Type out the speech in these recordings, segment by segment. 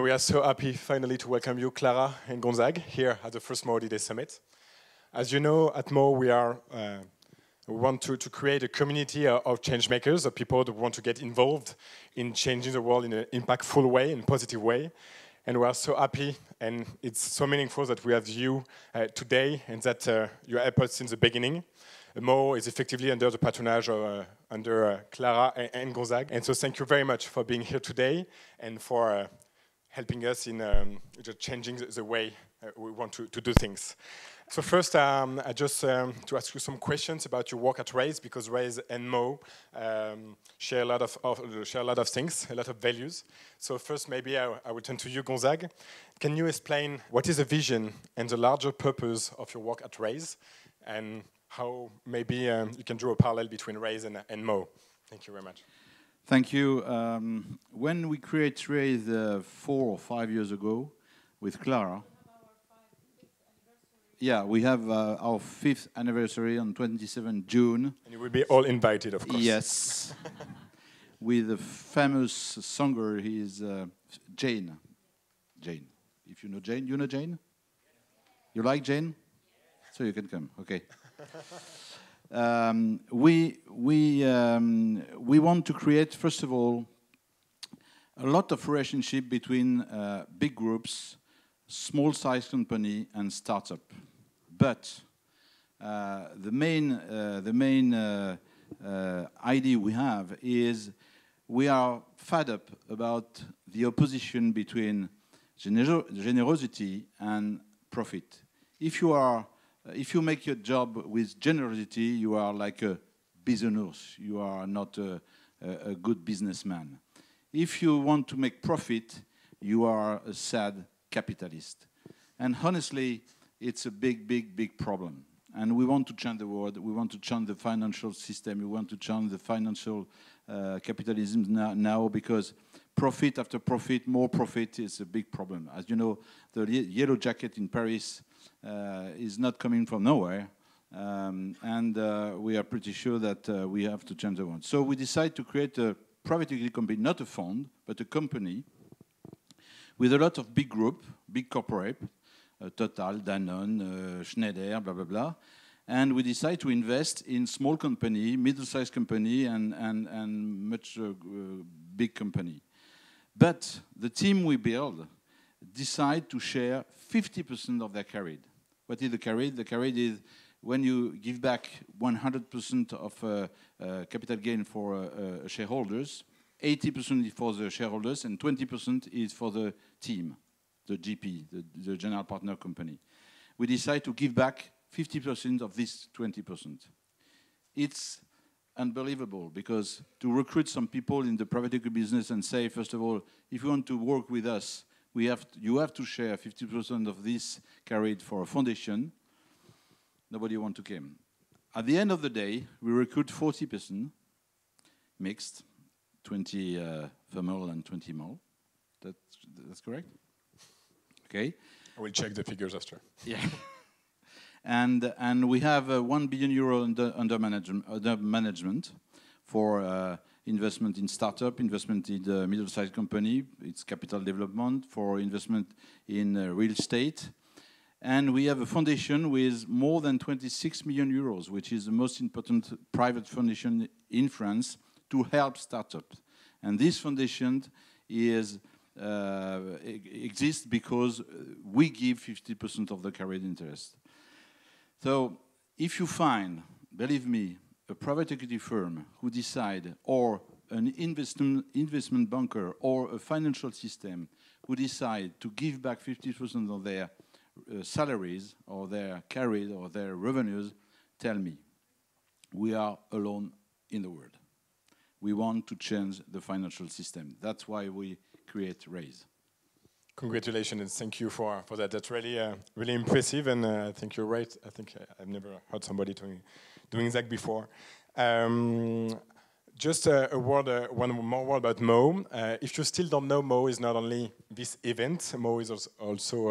we are so happy finally to welcome you, Clara and Gonzague, here at the first MoHo Day Summit. As you know, at MoHo we want to create a community of change makers, of people that want to get involved in changing the world in an impactful way, in a positive way. And we are so happy, and it's so meaningful that we have you today, and that you helped us since the beginning. MoHo is effectively under the patronage of under Clara and Gonzague. And so thank you very much for being here today and for helping us in just changing the way we want to do things. So first, I just to ask you some questions about your work at Raise, because Raise and MoHo share a lot of things, a lot of values. So first, maybe I will turn to you, Gonzague. Can you explain what is the vision and the larger purpose of your work at Raise, and how maybe you can draw a parallel between Raise and MoHo? Thank you very much. Thank you. When we created Raise 4 or 5 years ago with Clara, yeah, we have our 5th anniversary on 27 June. And you will be all invited, of course. Yes. With a famous singer, he is Jane. Jane. If you know Jane, you know Jane? You like Jane? So you can come, okay. We want to create, first of all, a lot of relationship between big groups, small-sized company, and startup. But the main idea we have is we are fed up about the opposition between generosity and profit. If you make your job with generosity, you are like a business. You are not a good businessman. If you want to make profit, you are a sad capitalist. And honestly, it's a big problem. And we want to change the world. We want to change the financial system. We want to change the financial capitalism now, because profit after profit, more profit is a big problem. As you know, the yellow jacket in Paris is not coming from nowhere. And we are pretty sure that we have to change the world. So we decided to create a private equity company, not a fund, but a company with a lot of big group, big corporate, Total, Danone, Schneider, blah, blah, blah. And we decided to invest in small company, middle-sized company, and much big company. But the team we build decide to share 50% of their carried. What is the carried? The carried is when you give back 100% of capital gain for shareholders, 80% is for the shareholders, and 20% is for the team, the GP, the general partner company. We decide to give back 50% of this 20%. It's unbelievable, because to recruit some people in the private equity business and say, first of all, if you want to work with us, you have to share 50% of this carried for a foundation. Nobody want to come. At the end of the day, we recruit 40% mixed, 20 female and 20 male. That's correct? Okay. I will check the figures after. Yeah. And we have €1 billion under management for investment in startup, investment in the middle-sized company, it's capital development, for investment in real estate. And we have a foundation with more than 26 million euros, which is the most important private foundation in France to help startups. And this foundation exists because we give 50% of the carried interest. So if you find, believe me, a private equity firm who decide, or an investment banker, or a financial system who decide to give back 50% of their salaries, or their carried, or their revenues, tell me. We are alone in the world. We want to change the financial system. That's why we create Raise. Congratulations and thank you for that. That's really really impressive, and I think you're right. I think I've never heard somebody doing that before. Just one more word about MoHo. If you still don't know, MoHo is not only this event. MoHo is also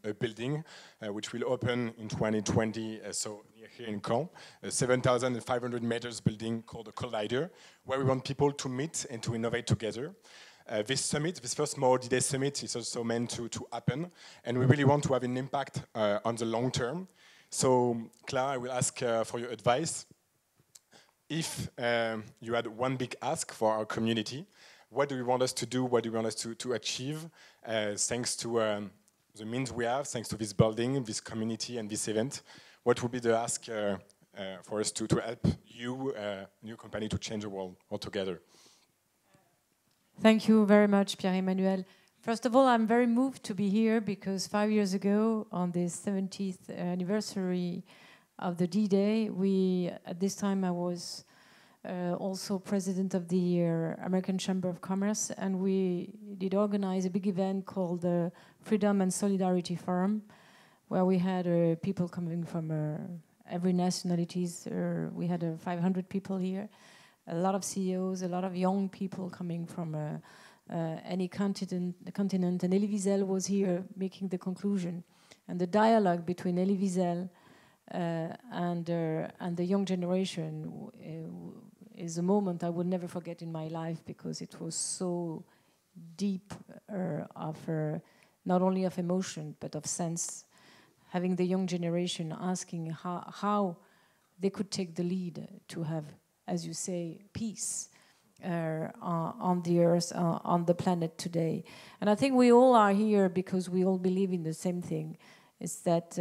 a building which will open in 2020. So here in Caen, a 7,500 meters building called the Collider, where we want people to meet and to innovate together. this summit, this first MoHo D-Day summit, is also meant to happen, and we really want to have an impact on the long term. So, Clara, I will ask for your advice. If you had one big ask for our community, what do you want us to do? What do you want us to achieve? Thanks to the means we have, thanks to this building, this community, and this event, what would be the ask for us to help you, new company, to change the world altogether? Thank you very much, Pierre-Emmanuel. First of all, I'm very moved to be here because 5 years ago, on the 70th anniversary of the D-Day, at this time I was also president of the American Chamber of Commerce, and we did organize a big event called the Freedom and Solidarity Forum, where we had people coming from every nationalities. We had 500 people here, a lot of CEOs, a lot of young people coming from any continent, and Elie Wiesel was here making the conclusion. And the dialogue between Elie Wiesel and the young generation is a moment I will never forget in my life, because it was so deep of not only of emotion but of sense. Having the young generation asking how they could take the lead to have, as you say, peace on the earth, on the planet today. And I think we all are here because we all believe in the same thing. It's that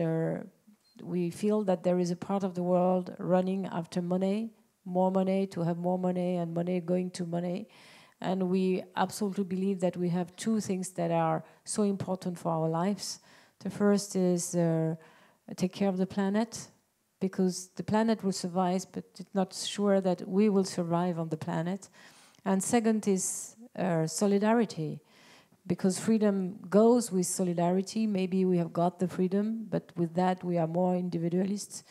we feel that there is a part of the world running after money, more money, to have more money, and money going to money. And we absolutely believe that we have two things that are so important for our lives. The first is take care of the planet, because the planet will survive, but it's not sure that we will survive on the planet. And second is solidarity, because freedom goes with solidarity. Maybe we have got the freedom, but with that we are more individualists.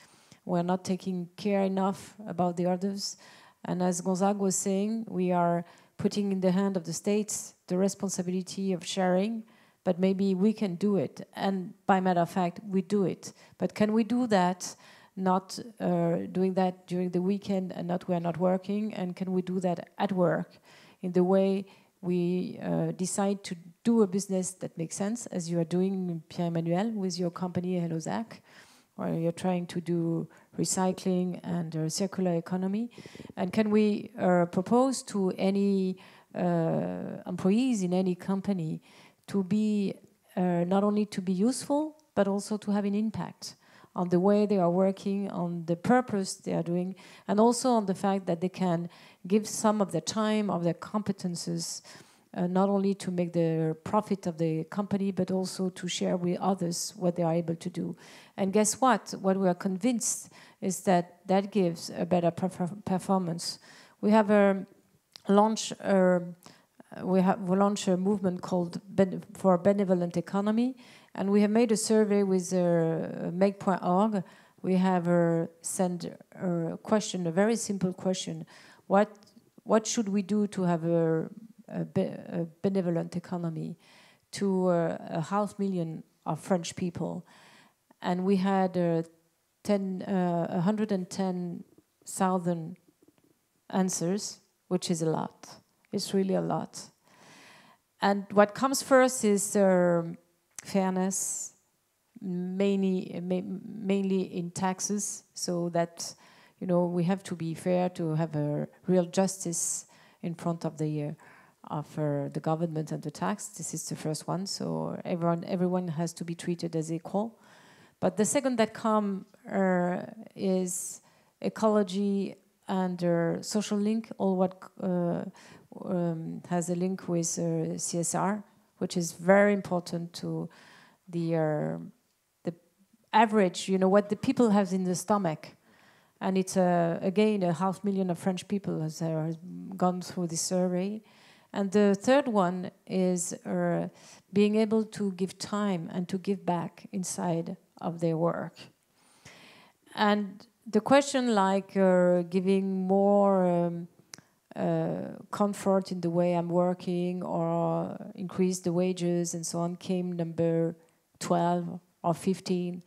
We're not taking care enough about the others. And as Gonzague was saying, we are putting in the hand of the states the responsibility of sharing, but maybe we can do it. And by matter of fact, we do it. But can we do that not doing that during the weekend and we're not working? And can we do that at work in the way we decide to do a business that makes sense, as you are doing, Pierre-Emmanuel, with your company HelloZack, where you're trying to do recycling and circular economy? And can we propose to any employees in any company to be not only to be useful, but also to have an impact on the way they are working, on the purpose they are doing, and also on the fact that they can give some of their time, of their competences, not only to make the profit of the company, but also to share with others what they are able to do. And guess what? What we are convinced is that that gives a better performance. We have launched a movement called for Benevolent Economy, and we have made a survey with make.org. We have sent a question, a very simple question: what should we do to have a benevolent economy, to 500,000 of French people? And we had 110,000 answers, which is a lot. It's really a lot. And what comes first is fairness, mainly in taxes, so that, you know, we have to be fair to have a real justice in front of the government and the tax. This is the first one. So everyone has to be treated as equal. But the second that comes is ecology and social link, all what has a link with CSR, which is very important to the average, you know, what the people have in the stomach. And it's, again, 500,000 of French people has gone through this survey. And the third one is being able to give time and to give back inside of their work. And the question like giving more comfort in the way I'm working, or increase the wages and so on, came number 12 or 15.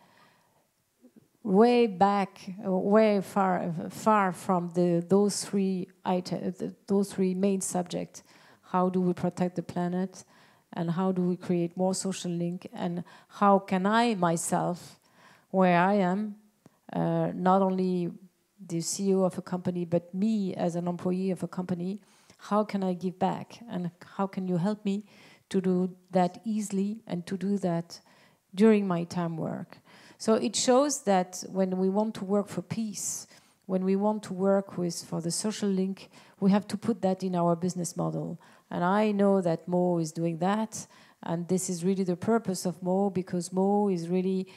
Way back, way far from those three items, those three main subjects: how do we protect the planet, and how do we create more social link, and how can I myself, where I am, not only the CEO of a company, but me as an employee of a company, how can I give back, and how can you help me to do that easily and to do that during my time work. So it shows that when we want to work for peace, when we want to work for the social link, we have to put that in our business model. And I know that MoHo is doing that, and this is really the purpose of MoHo, because MoHo is really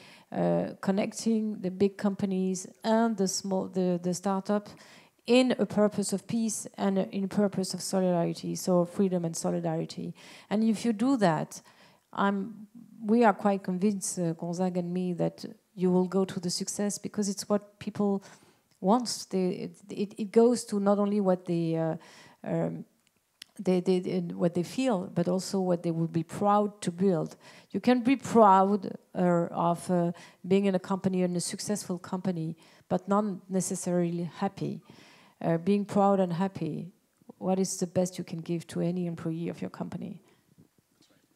connecting the big companies and the startup in a purpose of peace and in a purpose of solidarity, so freedom and solidarity. And if you do that, we are quite convinced, Gonzague and me, that you will go to the success, because it's what people want. It goes to not only what what they feel, but also what they will be proud to build. You can be proud of being in a company, in a successful company, but not necessarily happy. Being proud and happy, what is the best you can give to any employee of your company?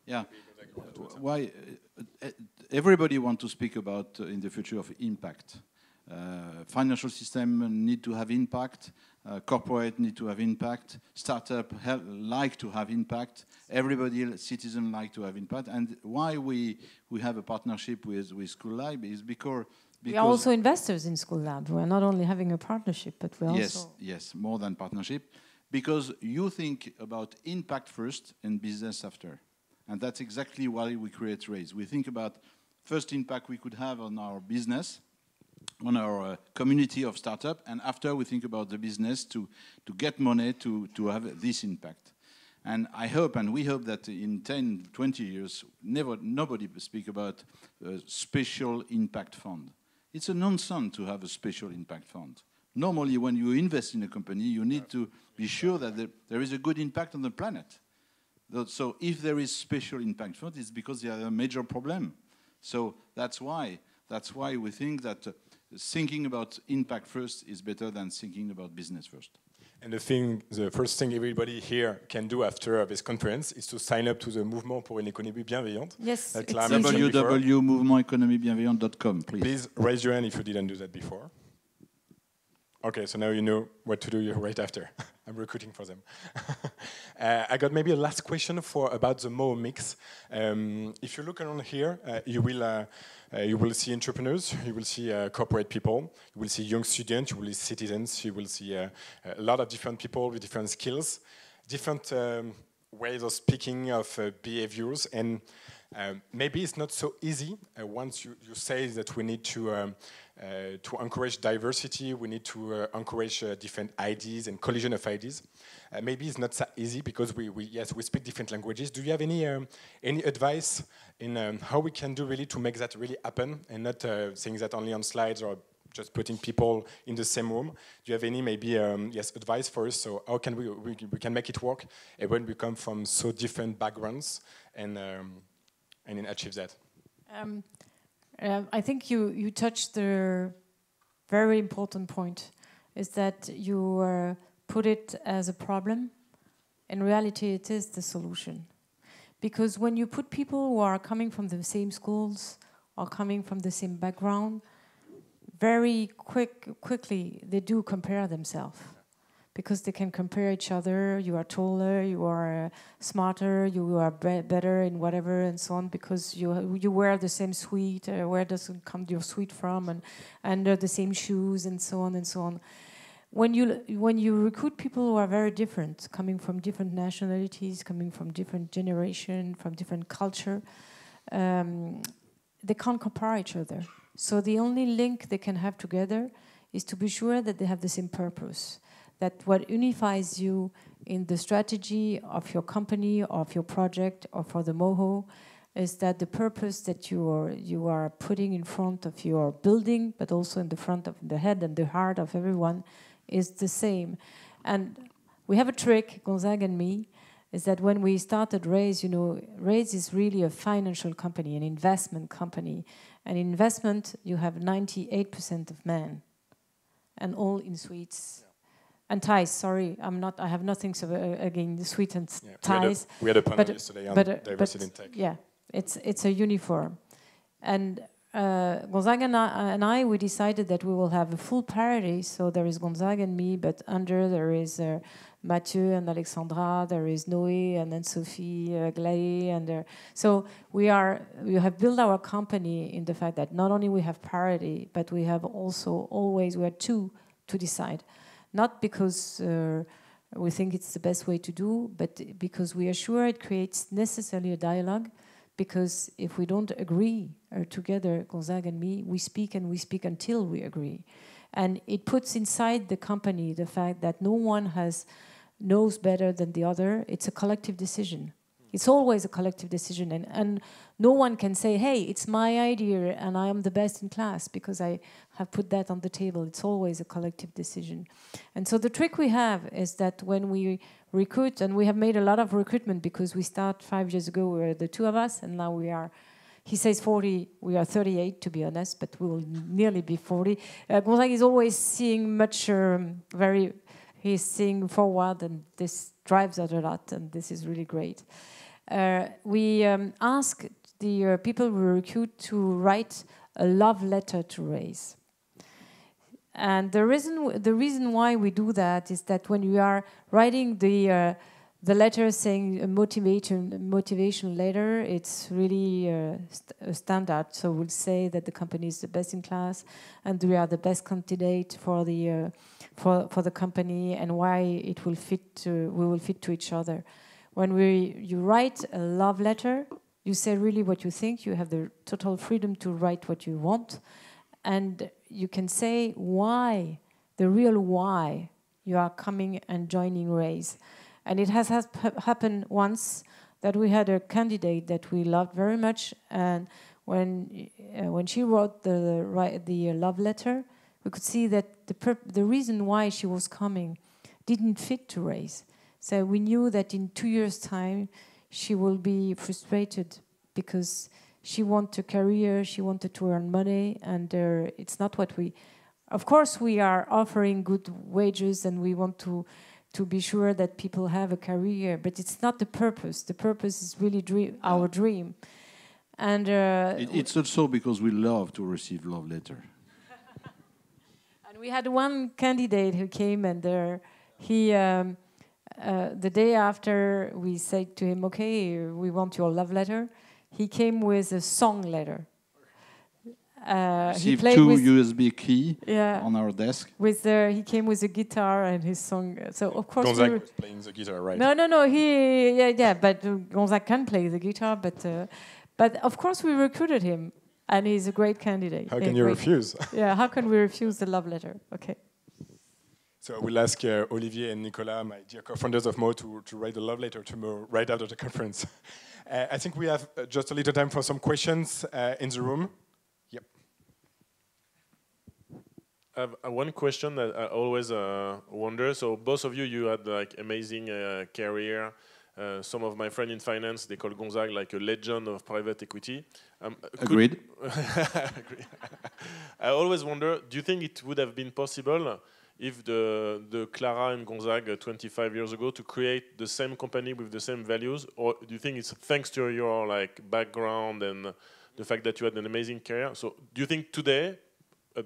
Yeah. Why everybody wants to speak about in the future of impact. Financial system need to have impact. Corporate need to have impact. Startup like to have impact. Everybody, citizen like to have impact. And why we have a partnership with School Lab is because we are also investors in School Lab. We are not only having a partnership, but we also... Yes, more than partnership. Because you think about impact first and business after. And that's exactly why we create RAISE. We think about first impact we could have on our business, on our community of startup, and after we think about the business to get money to have this impact. And I hope, and we hope, that in 10, 20 years, nobody will speak about a special impact fund. It's a nonsense to have a special impact fund. Normally, when you invest in a company, you need to be sure that there is a good impact on the planet. So if there is special impact fund, it's because there are a major problem. So that's why we think that thinking about impact first is better than thinking about business first. And the first thing everybody here can do after this conference is to sign up to the Mouvement pour une économie bienveillante. Yes, www.mouvementeconomiebienveillante.com, please. Please raise your hand if you didn't do that before. Okay, so now you know what to do right after. I'm recruiting for them. I got maybe a last question about the MoHo mix. If you look around here, you will see entrepreneurs, you will see corporate people, you will see young students, you will see citizens, you will see a lot of different people with different skills, different ways of speaking, of behaviors, and maybe it's not so easy once you say that we need to encourage diversity, we need to encourage different ideas and collision of ideas. Maybe it's not so easy because we speak different languages. Do you have any advice in how we can do really to make that really happen and not saying that only on slides or just putting people in the same room? Do you have any maybe advice for us? So how can we can make it work when we come from so different backgrounds and achieve that? I think you touched the very important point, is that you put it as a problem. In reality, it is the solution. Because when you put people who are coming from the same schools or coming from the same background, very quickly they do compare themselves. Because they can compare each other. You are taller, you are smarter, you are better in whatever and so on, because you wear the same suit, where does your suit from, and the same shoes and so on and so on. When you recruit people who are very different, coming from different nationalities, coming from different generation, from different culture, they can't compare each other. So the only link they can have together is to be sure that they have the same purpose. That what unifies you in the strategy of your company, of your project, or for the MoHo, is that the purpose that you are putting in front of your building, but also in the front of the head and the heart of everyone, is the same. And we have a trick, Gonzague and me, is that when we started RAISE, RAISE is really a financial company, an investment company. And in investment, you have 98% of men, and all in suites. and ties. Sorry, I have nothing against sweet and ties. We had a panel yesterday on diversity in tech. Yeah, it's a uniform, and Gonzague and I we decided that we will have a full parity. So there is Gonzague and me, but under there is Mathieu and Alexandra. There is Noé and then Sophie, Glaé, and so we have built our company in the fact that not only we have parity, but we have also always we are two to decide. Not because we think it's the best way to do, but because we are sure it creates necessarily a dialogue. Because if we don't agree together, Gonzague and me, we speak and we speak until we agree. And it puts inside the company the fact that no one knows better than the other. It's a collective decision. It's always a collective decision. And no one can say, hey, it's my idea and I am the best in class because I have put that on the table. It's always a collective decision. And so the trick we have is that when we recruit, and we have made a lot of recruitment because we started 5 years ago, we were the two of us, and now we are, he says 40, we are 38 to be honest, but we will nearly be 40. Gonzague is always seeing much, he's seeing forward, and this drives us a lot, and this is really great. We ask the people we recruit to write a love letter to raise. And the reason why we do that is that when we are writing the letter saying a motivation letter, it's really a standard. So we'll say that the company is the best in class, and we are the best candidate for the company, and why it will fit. We will fit to each other. When you write a love letter, you say really what you think. You have the total freedom to write what you want, and you can say why, the real why you are coming and joining RAISE. And it has happened once that we had a candidate that we loved very much, and when she wrote the love letter, we could see that the reason why she was coming didn't fit to RAISE. So we knew that in 2 years' time she will be frustrated because she wanted a career, she wanted to earn money, and it's not what we... Of course, we are offering good wages and we want to be sure that people have a career, but it's not the purpose. The purpose is really our dream. And it's also because we love to receive love letter. And we had one candidate who came, and the day after we said to him, okay, we want your love letter, he came with a song letter. He played two USB key on our desk. He came with a guitar and his song. So of course Gonzague was playing the guitar, right? No. But Gonzague can play the guitar. But of course we recruited him, and he's a great candidate. How can you refuse? Yeah, how can we refuse the love letter? Okay. So I will ask Olivier and Nicolas, my dear co-founders of MoHo, to write a love letter to MoHo right after the conference. I think we have just a little time for some questions in the room. Yep. I have one question that I always wonder. So both of you had like amazing career. Some of my friends in finance, they call Gonzague like a legend of private equity. Agreed. I always wonder, do you think it would have been possible if the Clara and Gonzague 25 years ago to create the same company with the same values, or do you think it's thanks to your like background and the fact that you had an amazing career? So do you think today,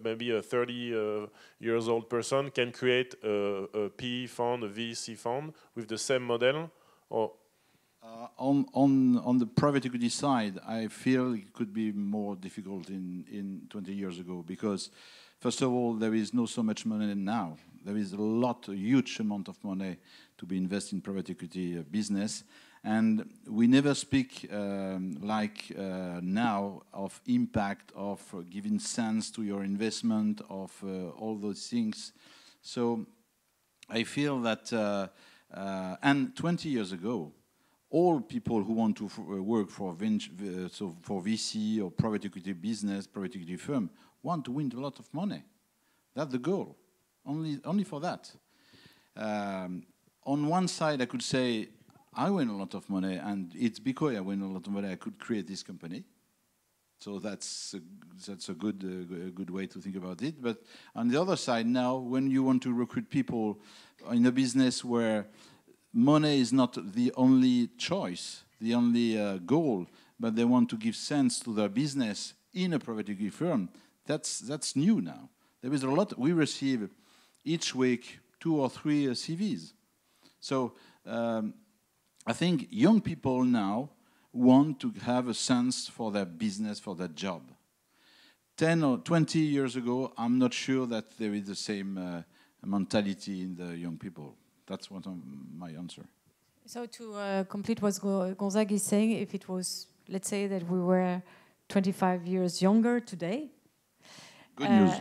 maybe a 30 years old person can create a PE fund, a VC fund with the same model, or? On the private equity side, I feel it could be more difficult in 20 years ago because, first of all, there is not so much money now. There is a huge amount of money to be invested in private equity business, and we never speak now of impact, of giving sense to your investment, of all those things. So I feel that, and 20 years ago, all people who want to work for VC or private equity business, private equity firm, want to win a lot of money. That's the goal, only for that. On one side, I could say, I win a lot of money, and it's because I win a lot of money I could create this company. So that's a good way to think about it. But on the other side now, when you want to recruit people in a business where money is not the only choice, the only goal, but they want to give sense to their business in a private equity firm, that's new now. There is a lot. We receive each week 2 or 3 CVs. So I think young people now want to have a sense for their business, for their job. 10 or 20 years ago, I'm not sure that there is the same mentality in the young people. That's what my answer. So to complete what Gonzague is saying, if it was, let's say that we were 25 years younger today, good news.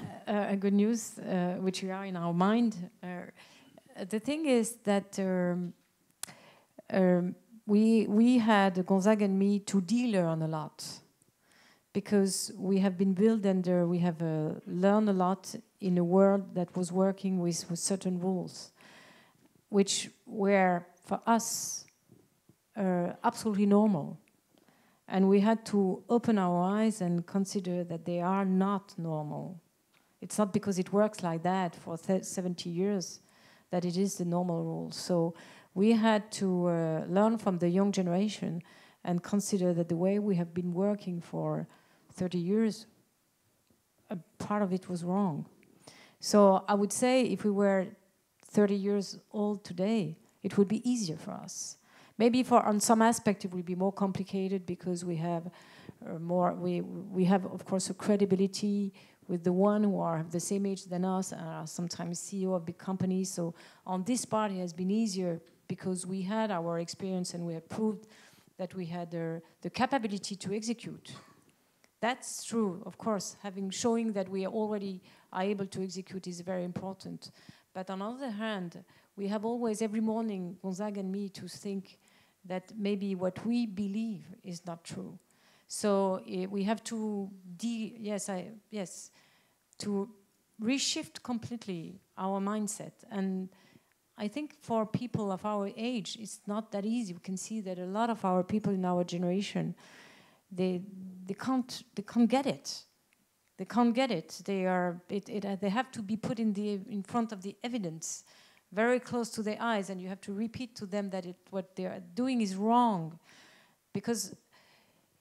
Good news, which we are in our mind. The thing is that we had, Gonzague and me, to de-learn a lot, because we have been built and we have learned a lot in a world that was working with certain rules, which were, for us, absolutely normal. And we had to open our eyes and consider that they are not normal. It's not because it works like that for 70 years that it is the normal rule. So we had to learn from the young generation and consider that the way we have been working for 30 years, a part of it was wrong. So I would say if we were 30 years old today, it would be easier for us. Maybe on some aspect it will be more complicated because we have we have, of course, a credibility with the one who are the same age than us and are sometimes CEO of big companies. So on this part it has been easier because we had our experience and we have proved that we had the capability to execute. That's true, of course. Showing that we already are able to execute is very important. But on the other hand, we have always, every morning, Gonzague and me, to think that maybe what we believe is not true. So we have to to reshift completely our mindset. And I think for people of our age, it's not that easy. We can see that a lot of our people in our generation, they can't get it. They can't get it. They have to be put in front of the evidence, very close to their eyes, and you have to repeat to them that what they are doing is wrong. Because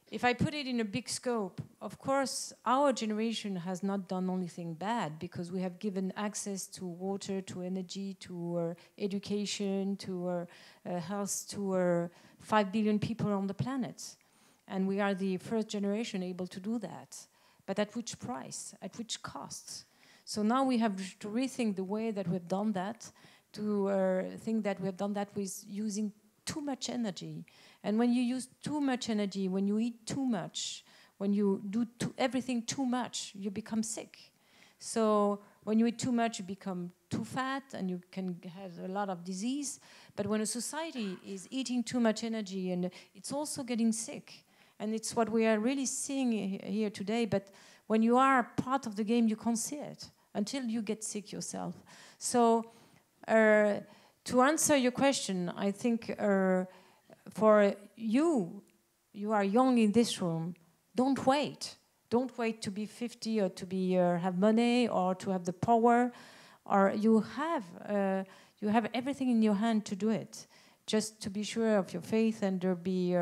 if I put it in a big scope, of course, our generation has not done anything bad because we have given access to water, to energy, to education, to health, to 5 billion people on the planet. And we are the first generation able to do that. But at which price? At which cost? So now we have to rethink the way that we've done that, to think that we have done that with using too much energy. And when you use too much energy, when you eat too much, when you do everything too much, you become sick. So when you eat too much, you become too fat and you can have a lot of disease. But when a society is eating too much energy, and it's also getting sick. And it's what we are really seeing here today. But when you are part of the game, you can't see it until you get sick yourself. So to answer your question, I think for you are young in this room, don't wait. Don't wait to be 50 or to be have money or to have the power. Or you have everything in your hand to do it. Just to be sure of your faith and be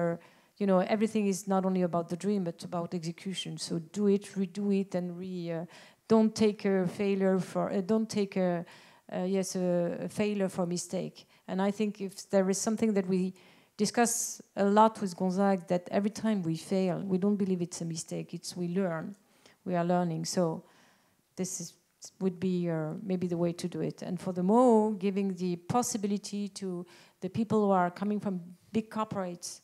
everything is not only about the dream, but about execution. So do it, redo it, and don't take a failure for a failure for mistake. And I think if there is something that we discuss a lot with Gonzague, that every time we fail, we don't believe it's a mistake. We learn. We are learning. So this would be maybe the way to do it. And for the MoHo, giving the possibility to the people who are coming from big corporates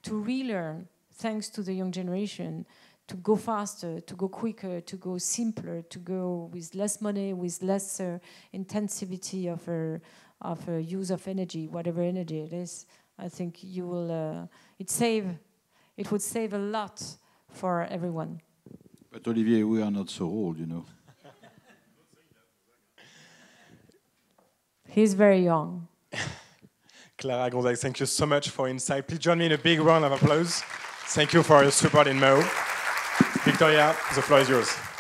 to relearn, thanks to the young generation, to go faster, to go quicker, to go simpler, to go with less money, with less intensivity of use of energy, whatever energy it is. I think you will. It would save a lot for everyone. But Olivier, we are not so old, He's very young. Clara, Gonzague, thank you so much for your insight. Please join me in a big round of applause. Thank you for your support in MoHo. Viktorija, the floor is yours.